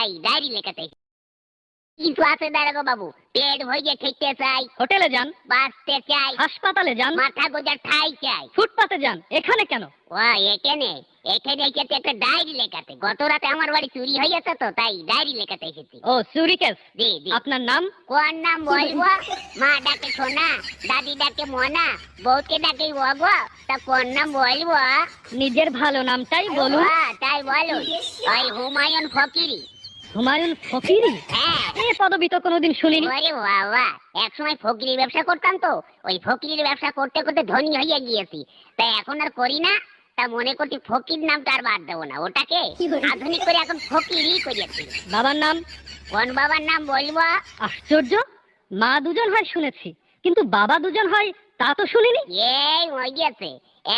তাই ডায়েরি লেখাতে। কিন্তু আছে দারোগা বাবু, পেট ভরিয়ে খেতে চাই, হোটেলে যান, বাঁচতে চাই, হাসপাতালে যান, মাথা গোজার ঠাই চাই। ফুটপাতে যান, এখানে কেন? ও এখানে এখানে এসেছে একটা ডায়েরি লেখাতে। গত রাতে আমার বাড়ি চুরি হয়ে গেছে তো, তাই ডায়েরি লেখাতে এসেছি। ও চুরি কেস। জি জি। আপনার নাম? কোন নাম বলবো? মা ডাকে সোনা, দাদি ডাকে মনা, বউকে ডাকে ওগো, তা কোন নাম বলবো? নিজের ভালো নামটাই বলুন। তাই বলুন, ওই হুমায়ুন ফকিরি। হুমায়ুন ফকিরি? হ্যাঁ। এই পদবি তো কোনোদিন শুনিনি। ওরে বাবা, এক সময় ফকিরির ব্যবসা করতাম তো, ওই ফকিরির ব্যবসা করতে করতে ধনী হয়ে গিয়েছি, তাই এখন আর করি না। তা মনে করছি ফকির নামটা আর বাদ দেবো না, ওটাকে আধুনিক করে এখন ফকিরই করিয়েছি। বাবার নাম? কোন বাবার নাম বলবো? আশ্চর্য, মা দুজন হয় শুনেছি, কিন্তু বাবা দুজন হয় তা তো শুনিনি। এই হয়ে গেছে,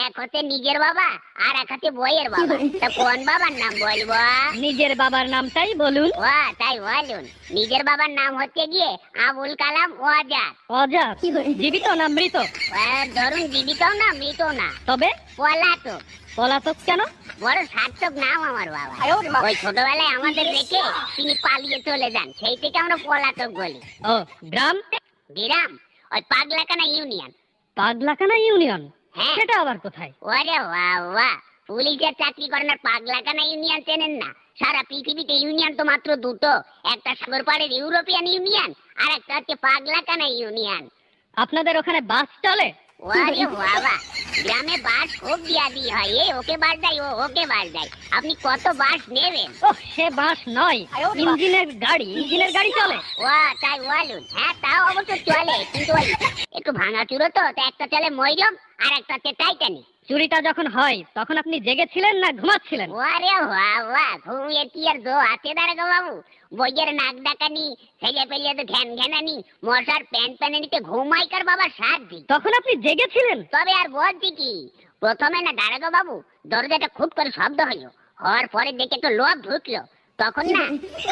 এক হচ্ছে নিজের বাবা আর এক হচ্ছে বইয়ের বাবা। তা কোন বাবার নাম বলবো? নিজের বাবার নামটাই বলুন। ও তাই বলুন, নিজের বাবার নাম হচ্ছে গিয়ে আবুল কালাম আজাদ। আজাদ? জীবিত না মৃত? ধরুন জীবিতও না মৃতও না, তবে পলাতক। পলাতক কেন? বড় সার্থক নাম আমার বাবা। ওই ছোটবেলায় আমাদের রেখে তিনি পালিয়ে চলে যান, সেই থেকে আমরা পলাতক বলি। ও গ্রাম? গ্রাম ওই পাগলাকানা ইউনিয়ন। পাগলাকানা ইউনিয়ন? হ্যাঁ। সেটা আবার কোথায়? ওরে বাবা, পুলিশের চাকরি করেন আর পাগলাকানা ইউনিয়ন চেনেন না? সারা পৃথিবীতে ইউনিয়ন তো মাত্র দুটো, একটা সাগর পাড়ের ইউরোপিয়ান ইউনিয়ন আর একটা হচ্ছে পাগলাকানা ইউনিয়ন। আপনাদের ওখানে বাস চলে? ওরে বাবা, গ্রামে বাস খুব দিয়াদি হয়, এ ওকে বাস দেয়, ও ওকে বাস দেয়। আপনি কত বাস নেবেন? ও সে বাস নয়, ইঞ্জিনের গাড়ি। ইঞ্জিনের গাড়ি চলে? ও তাই বলুন। হ্যাঁ তাও অবশ্য চলে, কিন্তু ওই একটু ভাঙাচুরো তো, তা একটা চলে ময়ূরম আর একটা হচ্ছে টাইটানিক। চুরিটা যখন হয় তখন আপনি জেগেছিলেন না ঘুমাচ্ছিলেন? ওরে বাবা, ঘুমিয়ে কি আর দো আছে দাঁড়াগো বাবু? বইয়ের নাক ডাকানি, ছেলে পেলে তো ঘ্যান ঘ্যানানি, মশার প্যান প্যানানিতে ঘুমাইকার বাবা সাধ্যি। তখন আপনি জেগেছিলেন? তবে আর বলছি কি, প্রথমে না দাঁড়াগো বাবু দরজাটা খুব করে শব্দ হলো, হওয়ার পরে দেখে একটু লোক ঢুকলো, তখন না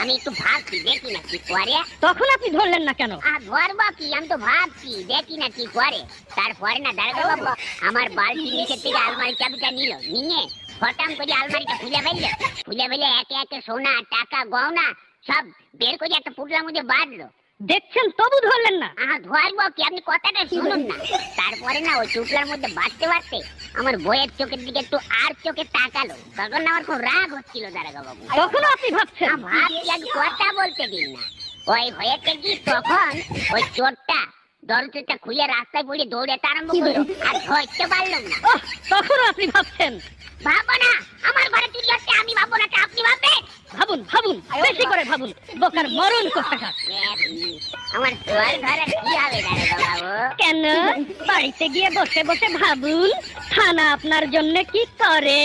আমি একটু ভাবছি দেখি না কি করে। তখন আপনি ধরলেন না কেন? ধরবো কি, আমি তো ভাবছি দেখি না কি করে। তারপরে না দাঁড়াগো বাবু আমার বালতির নিচের থেকে আলমারি চাবিটা নিল, নিয়ে হঠাৎ করে আলমারিটা খুলে ফেললো, খুলে ফেলে একে একে সোনা টাকা গহনা সব বের করে একটা পুটলার মধ্যে বাঁধলো। দেখছেন তবু ধরলেন না? ধরবো কি, আপনি কথাটা শুনুন না। তারপরে না ওই টুকলার মধ্যে বাঁধতে বাঁধতে আমার বইয়ের চোখের দিকে একটু আর চোখে তাকালো, তখন আমার খুব রাগ হচ্ছিল দাঁড়াগো বাবু। তখনও আপনি ভাবছেন? ভাবছি আগে কথা বলতে দিন না। ওই হয়েছে কি, তখন ওই চোরটা দরজাটা খুলে রাস্তায় পড়ে দৌড়াতে আরম্ভ করলো, আর ধরতে পারলাম না। তখনও আপনি ভাবছেন? ভাবো না, আমার ঘরে চুরি হচ্ছে, আমি ভাববো না, আপনি ভাববেন? ভাবুন ভাবুন, বেশি করে ভাবুন, বোকার মরণ কোথাকার। আমার সোয়ার ঘরে কি হবে দাঁড়াগো বাবু? কেন? বাড়িতে গিয়ে বসে বসে ভাবুন, থানা আপনার জন্য কি করে।